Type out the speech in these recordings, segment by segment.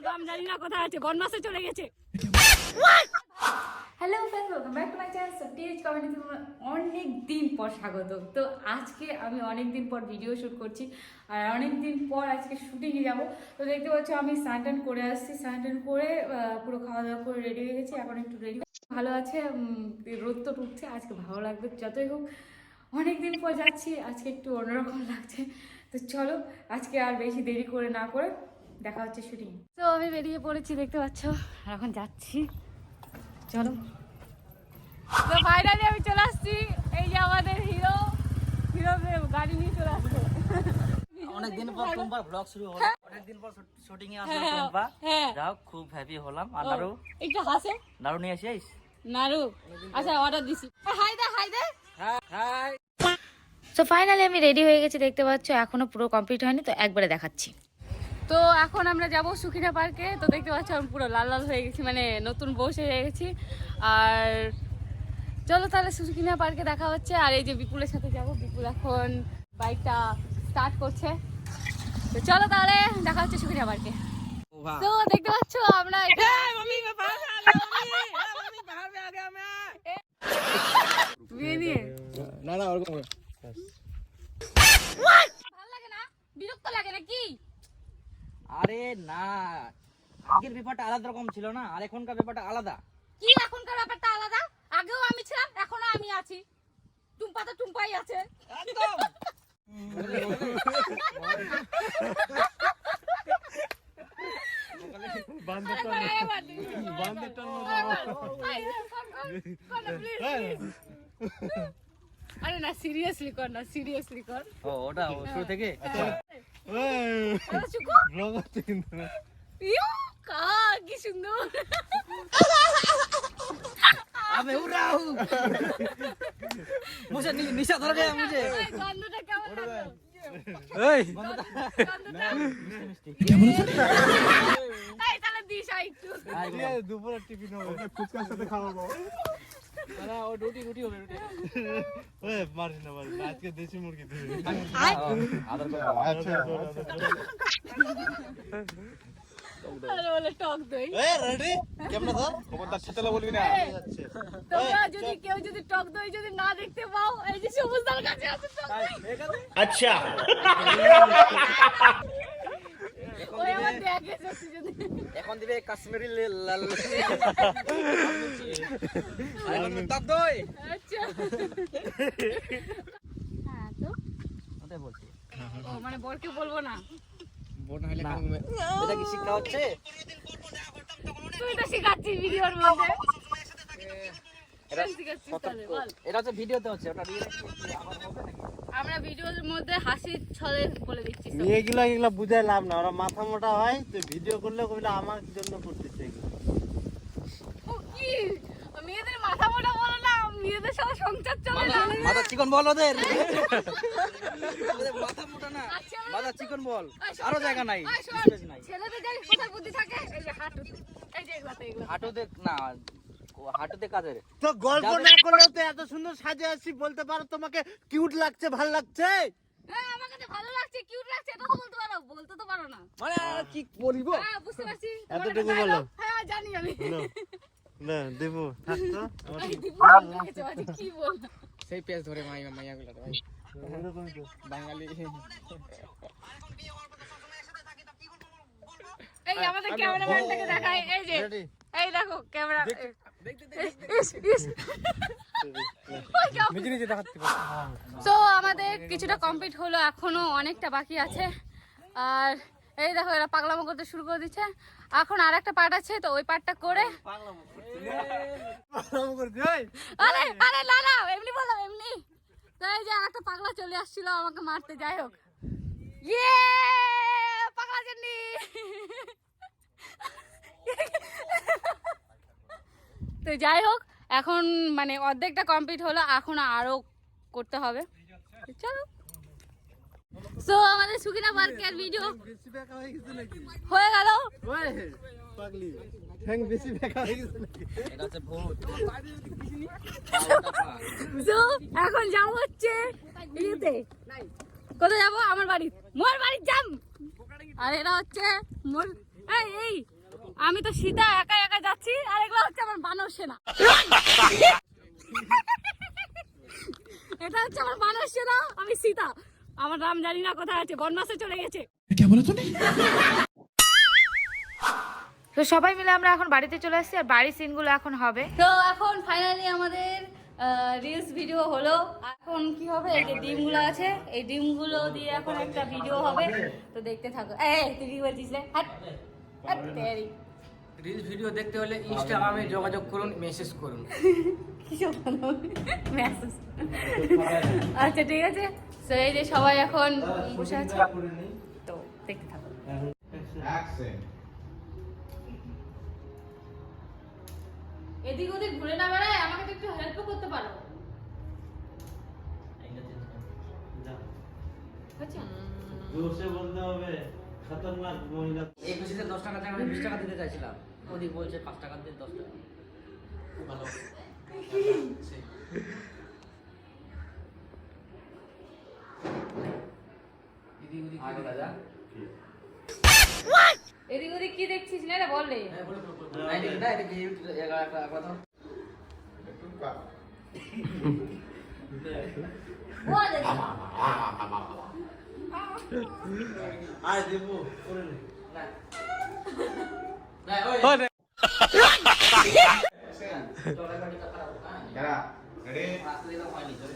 দাম জানি না কোথায় আছে, বনবাসে চলে গেছে। Hello friends, welcome back to my channel. So TH comedy অনেক দিন পর স্বাগত। তো আজকে আমি অনেক দিন পর ভিডিও শ্যুট করছি আর অনেক দিন পর আজকে শুটিংয়ে যাব। তো দেখতে পাচ্ছ আমি স্নান করে আসছি, স্নান করে পুরো খাওয়া দাওয়া করে রেডি হয়ে গেছি। এখন একটু রেডি ভালো আছে, রোদ তো উঠছে, আজকে ভালো লাগবে। যতই হোক অনেক দিন পর যাচ্ছি, আজকে একটু অন্যরকম লাগছে। তো চলো আজকে আর বেশি দেরি করে না করে দেখা হচ্ছে শুটিং। তো আমি বেরিয়ে পড়েছি, দেখতে পাচ্ছ, আর এখন যাচ্ছি। চলো। তো ফাইনালি আমি চলে আসছি, এই যে আমাদের হিরো গাড়ি নিয়ে চলে আসছে। অনেকদিন পর তোমার ব্লগ শুরু হলো, অনেকদিন পর শুটিং এ আসলো তোমরা। যাও, খুব হ্যাপি হলাম। আর নারু একটু হাসে, নারু নিয়ে আসিস। নারু আচ্ছা অর্ডার দিছি। হাই দে হাই দে হাই। সো ফাইনালি আমি রেডি হয়ে গেছি, দেখতে পাচ্ছ এখনো পুরো কমপ্লিট হয়নি, তো একবারে দেখাচ্ছি। তো এখন আমরা যাব সুখিনা পার্কে। তো দেখতে পাচ্ছ আমি পুরো লাল লাল হয়ে গেছি, মানে নতুন বসে হয়ে গেছি। আর চলো তাহলে সুখিনা পার্কে দেখা হচ্ছে। আর এই যে বিপুলের সাথে যাব, বিপুল এখন বাইকটা স্টার্ট করছে। তো চলো তাহলে দেখা হচ্ছে সুখিনা পার্কে। তো দেখতে পাচ্ছ আমরা ভালো লাগে না, বিরক্ত লাগে না কি? আরে না, আগের ব্যাপারটা আলাদা রকম ছিল না, আর এখনকার ব্যাপারটা আলাদা। কি এখনকার ব্যাপারটা আলাদা? আগেও আমি ছিলাম, এখনো আমি আছি, টুম্পা তো টুম্পাই আছে। একদম। আরে না, সিরিয়াসলি কর না, সিরিয়াসলি কর। ও ওটা শুরু থেকে। আচ্ছা ব্লগ হচ্ছে কিন্তু না। ইয়ো কা কি সুন্দর। আবে উড়াও। মুঝে নিশা ধরে গয়া মুঝে। এই গন্ধটা কেমন লাগলো? এই গন্ধটা এই তাহলে দিস একটু। দুপুরে টিফিন হবে, ফুচকার সাথে খাওয়াবো। না ও রুটি রুটি হবে, রুটি। ওই মারিস না আজকে দেশি মুরগি দিবি। আদর করে। আচ্ছা আরে বলে টক দই। এই রেডি কেমন ধর খবরদার ছেতলা বলবি না। তোমরা যদি কেউ যদি টক দই যদি না দেখতে পাও, এই যে সবুজ দার কাছে আছে টক দই। আচ্ছা ওই আমার দেখে সত্যি যদি এখন দিবে কাশ্মীরি লাল। এখন তাপ দই। আচ্ছা হ্যাঁ। তো ওটাই বলছি। ও মানে বরকে বলবো না, না, এটা কি শিক্ষা হচ্ছে? তুই তো শিখাচ্ছিস ভিডিওর মধ্যে। এটা শিখাচ্ছিস তাহলে বল। এটা হচ্ছে ভিডিওতে হচ্ছে, ওটা রিয়েল আমার হবে নাকি? আমরা ভিডিওর মধ্যে হাসির ছলে বলে দিচ্ছি সব। এগুলা বুঝাই লাভ না, ওরা মাথা মোটা হয় তো ভিডিও করলে কইলে আমার জন্য করতেছে এগুলো। ও কি মেয়েদের মাথা মোটা বলো না, মেয়েদের সাথে সংসার চলে না। মাথা চিকন বল ওদের। ওদের মাথা মোটা না, আচ্ছা, মাথা চিকন বল। এই শোন, আরো জায়গা নাই, এই শোন, স্পেস নাই। ছেলেদের জানি কোথায় বুদ্ধি থাকে, এই যে হাঁটুতে, এই যে এগুলাতে এগুলো। হাঁটুতে না, ও হাঁটুতে কাজের। তো গল্প না করলেও তো এত সুন্দর সাজে আসছি, বলতে পারো তোমাকে কিউট লাগছে, ভাল লাগছে। হ্যাঁ আমাকে তো ভালো লাগছে, কিউট লাগছে, এটা তো বলতে পারো, বলতে তো পারো না। মানে আর কি বলবো? হ্যাঁ বুঝতে পারছি। এতটুকু বলো। হ্যাঁ জানি আমি। না দেবো থাকতো এই দীপু দেখেছো আজ কি বল। সেই পেজ ধরে মাইয়া গুলো ভাই এরকমই তো। বাঙালি। এই আমাদের ক্যামেরাম্যানটাকে দেখায়, এই যে এই দেখো ক্যামেরা। তো আমাদের কিছুটা কমপ্লিট হলো, এখনো অনেকটা বাকি আছে। আর এই দেখো এরা পাগলামো করতে শুরু করে দিচ্ছে। এখন আর একটা পার্ট আছে, তো ওই পার্টটা করে আরে আরে না না এমনি বলো এমনি। তো এই যে একটা পাগলা চলে আসছিল আমাকে মারতে, যাই হোক ইয়ে পাগলা জন্নি। তো যাই হোক এখন মানে অর্ধেকটা কমপ্লিট হলো, এখন আরো করতে হবে। চলো। সো আমাদের সুখিনা পার্কের ভিডিও হয়ে গেল। তো এখন যাবো হচ্ছে ইয়েতে, কোথায় যাবো? আমার বাড়ি, মোর বাড়ির যাম। আর এরা হচ্ছে মোর এই আমি তো সীতা একা একা যাচ্ছি আর এগুলো হচ্ছে আমার বানর সেনা। এটা হচ্ছে আমার বানর সেনা, আমি সীতা। আমার নাম জানি না কোথায় আছে, বনবাসে চলে গেছে। তো সবাই মিলে আমরা এখন বাড়িতে চলে আসছি আর বাড়ির সিনগুলো এখন হবে। তো এখন ফাইনালি আমাদের রিলস ভিডিও হলো। এখন কি হবে, এই যে ডিমগুলো আছে, এই ডিমগুলো দিয়ে এখন একটা ভিডিও হবে, তো দেখতে থাকো। এই তুই কি বলছিস রে? হাট হাট তেরি। রিলস ভিডিও দেখতে হলে ইনস্টাগ্রামে যোগাযোগ করুন, মেসেজ করুন। কিসব বলো? মেসেজ। আচ্ছা ঠিক আছে। তো এই যে সবাই এখন বসে আছে, তো দেখতে থাকো। এদিক ওদিক ঘুরে না বেড়ায়, আমাকে তো একটু হেল্প করতে পারো। আচ্ছা জোরসে বলতে হবে, খতরনাক মহিলা। এই খুশিতে 10 টাকা থেকে আমি 20 টাকা দিতে চাইছিলাম, ওদিক বলছে 5 টাকা দিয়ে 10 টাকা। খুব ভালো। আগে দাদা এদিক ওদিক কি দেখছিস না রে, বল রে। এটা কি একটা কথা বল রে। আয় দেবো করে নে। না ওই Cara, ready? আসলে তো হয়নি চলে।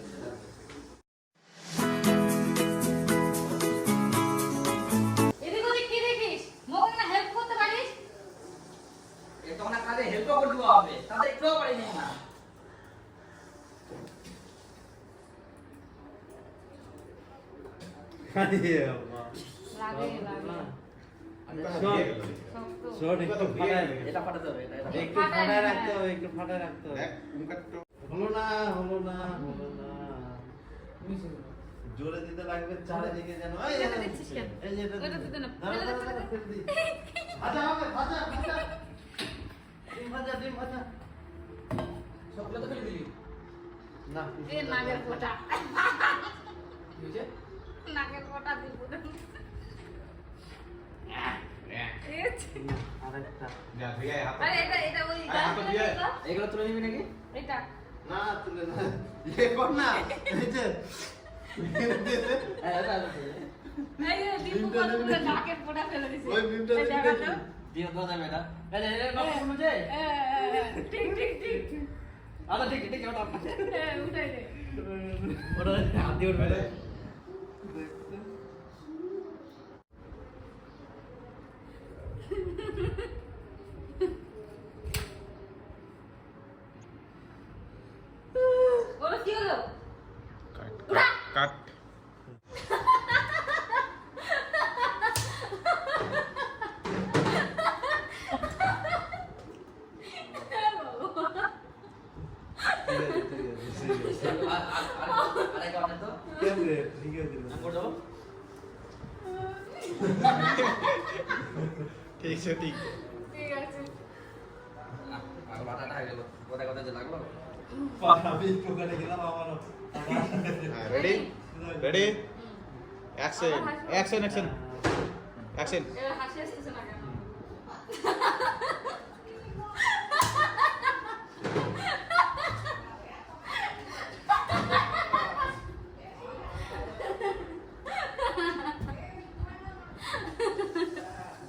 এদিক ওদিক কি দেখিস? মোকে না হেল্প করতে পারিস? এ তো না কাজে হেল্প করে দিতে হবে, তাতে একটুও পারি না। আরে বাবা। লাগে লাগে। শর্ট একটু ফাটায় দে। এটা ফাটাতে হবে, এটা একটু ফাটায় রাখতে হবে, একটু ফাটায় রাখতে হবে। Deck, buka tuh. হলো না, হলো না, হলো না। জোরে দিতে লাগবে চারিদিকে যেন। এই এটা দিচ্ছিস কেন? এই যে এটা ওটা দিতে না। দাঁড়া, দাঁড়া, দাঁড়া, ফেলে দি। ভাজা হবে, ভাজা, ভাজা। ডিম ভাজা, ডিম ভাজা। সবগুলো তো ফেলে দিলি। না, এ নাগের কোটা। কি হয়েছে? নাগের কোটা দিব। আরেকটা। Ya, dia ya. আরে এটা ওই আরে, হাতে দিয়ে। এগুলো তুলে নিবি নাকি? এটা না, তুলে না। ইয়ে কর না। এই যে। হ্যাঁ, এটা এই যে দীপু কতগুলো নাকের কোটা ফেলে দিছে। ওই বিমটা এই দিবি দেখা নাকি? তো। দিয়ে দাও যাবে এটা। এই যে নক শুনছে? ঠিক ঠিক ঠিক। আচ্ছা ঠিক ঠিক ওটা। উঠাই দে। ওটা হাত দিয়ে উঠবে। ওরা কি হলো? Cut. আরেকটা অনেক তো। কেমনে? ঠিক আছে। আমি করে দেবো। Take shooting. ঠিক আছে। আর বাটাটা হয়ে গেল। কোথায় কোথায় যে লাগলো? আমি একটু করে গেলাম আমারও। Ready? Ready? Action. Action, action. Action. এরা হাসি আসতেছে না কেন?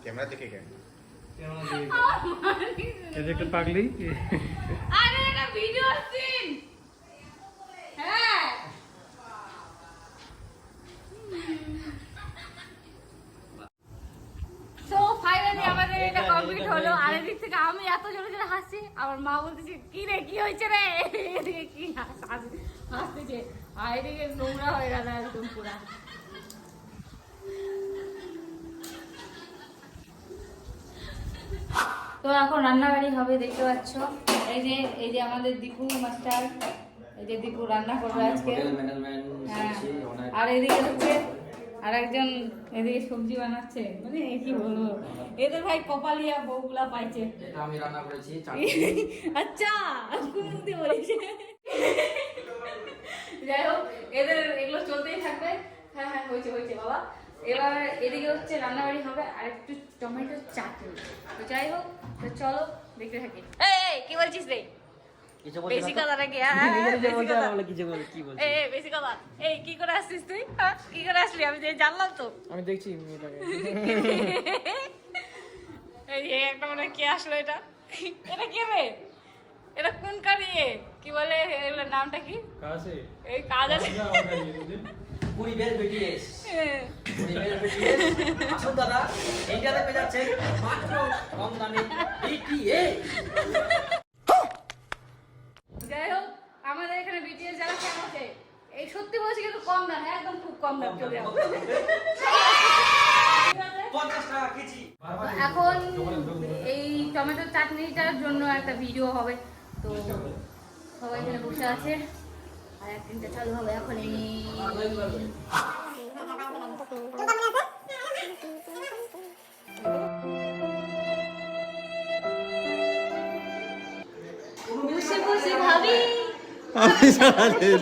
Camera देखेगा. এটা একটা পাগলি। আরে এটা ভিডিও সিন। হ্যাঁ। তো ফাইনালি আমাদের এটা কমপ্লিট হলো। আর এদিক থেকে আমি এত জোরে জোরে হাসছি, আমার মা বলতেছে কি রে কি হয়েছে রে, এদিকে কি হাসতেছে, আর এদিকে নোংরা হয়ে গেল একদম পুরা। তো এখন রান্নাবাড়ি হবে, দেখতে পাচ্ছ। এই যে আমাদের দীপু মাস্টার, এই যে দীপু রান্না করবে আজকে। হোটেল ম্যানেজমেন্ট হ্যাঁ। শিখছি অনেক। আর এদিকে হচ্ছে আর একজন এদিকে সবজি বানাচ্ছে, মানে কি বলবো, এদের ভাই কপালিয়া বউগুলা পাইছে। এটা আমি রান্না করেছি চাটনি। আচ্ছা কুমুদি বলিস। যাই হোক, এদের এগুলো চলতেই থাকবে। হ্যাঁ হ্যাঁ হয়েছে হয়েছে বাবা। এবার এদিকে হচ্ছে রান্নাবাড়ি হবে আর একটু টমেটো চাটনি। তো যাই হোক, তো চলো দেখতে থাকি। এই কি বলছিস রে? কিছু বেশি বলছি কথা নাকি? বেশি কথা। এই কি করে আসছিস তুই? কি করে আসলি? আমি যে জানলাম তো। আমি দেখছি মেয়েটাকে। এই একটা মানে কে আসলো এটা? এটা কে রে? এটা কোন কারি? কি বলে এগুলোর নামটা কি? কাছে এই কাজ আছে। পরিবেশ বিটিএস পরিবেশ বিটিএস আসুন দাদা ইন্ডিয়াতে পেয়ে যাচ্ছে মাত্র কম দামে বিটিএস। যাই হোক, আমাদের এখানে বিটিএস যারা ফ্যান আছে, এই সত্যি বলছি কিন্তু কম দাম, একদম খুব কম দাম চলে যাবে। 50 টাকা কেজি। এখন এই টমেটো চাটনিটার জন্য একটা ভিডিও হবে, তো সবাই এখানে বসে আছে আর একদিনটা চালু হবে এখন। বসে বসে ভাবি আমি সারাদিন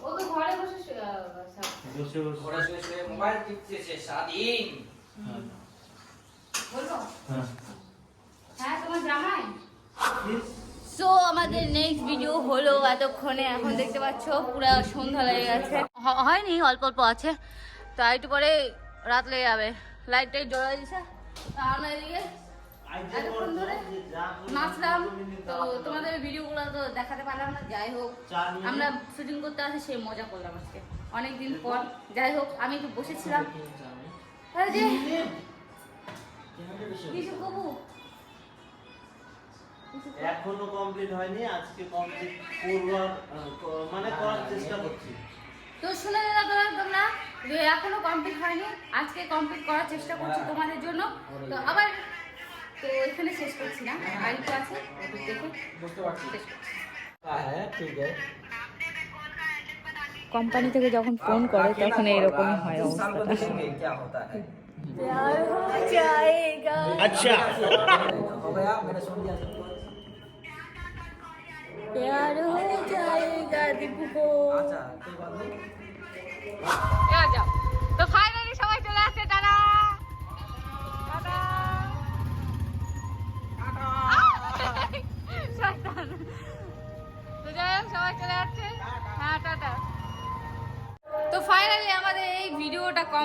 ও তো ঘরে বসে ঘরে শুয়ে শুয়ে মোবাইল টিপতেছে সারাদিন। বলবো? হ্যাঁ, তোমার জামাই? সো আমাদের নেক্সট ভিডিও হলো এতক্ষণে। এখন দেখতে পাচ্ছ পুরো সন্ধ্যা লেগে গেছে, হয়নি, অল্প অল্প আছে, তো একটু পরে রাত লেগে যাবে। লাইট টাইট জ্বলাই দিছে। আমরা এদিকে এতক্ষণ ধরে নাচলাম, তো তোমাদের ভিডিওগুলো তো দেখাতে পারলাম না। যাই হোক, আমরা শুটিং করতে আসি, সেই মজা করলাম আজকে অনেকদিন পর। যাই হোক, আমি একটু বসেছিলাম। আরে যে কিছু কবু এখনো কমপ্লিট হয়নি, আজকে কমপ্লিট করবার মানে করার চেষ্টা করছি। তো শুনে নিলাম তোমরা যে এখনো কমপ্লিট হয়নি, আজকে কমপ্লিট করার চেষ্টা করছি তোমাদের জন্য। তো আবার তো এখানে শেষ করছি না, আর একটু আছে, একটু দেখে বুঝতে পারছি। শেষ করছি। হ্যাঁ ঠিক আছে। কোম্পানি থেকে যখন ফোন করে তখন এরকমই হয় साल অবস্থা। को देखेंगे क्या होता है। प्यार हो जाएगा। अच्छा हो गया मैंने सुन लिया सब कुछ। प्यार हो जाएगा दीपू को। अच्छा कोई बात नहीं। এবার যাও। তো ফাইনালি সবাই চলে আসছে, টাটা টাটা শয়তান। তো যাই হোক, সবাই চলে যাচ্ছে। হ্যাঁ, টাটা। তো ফাইনালি আমাদের এই ভিডিওটা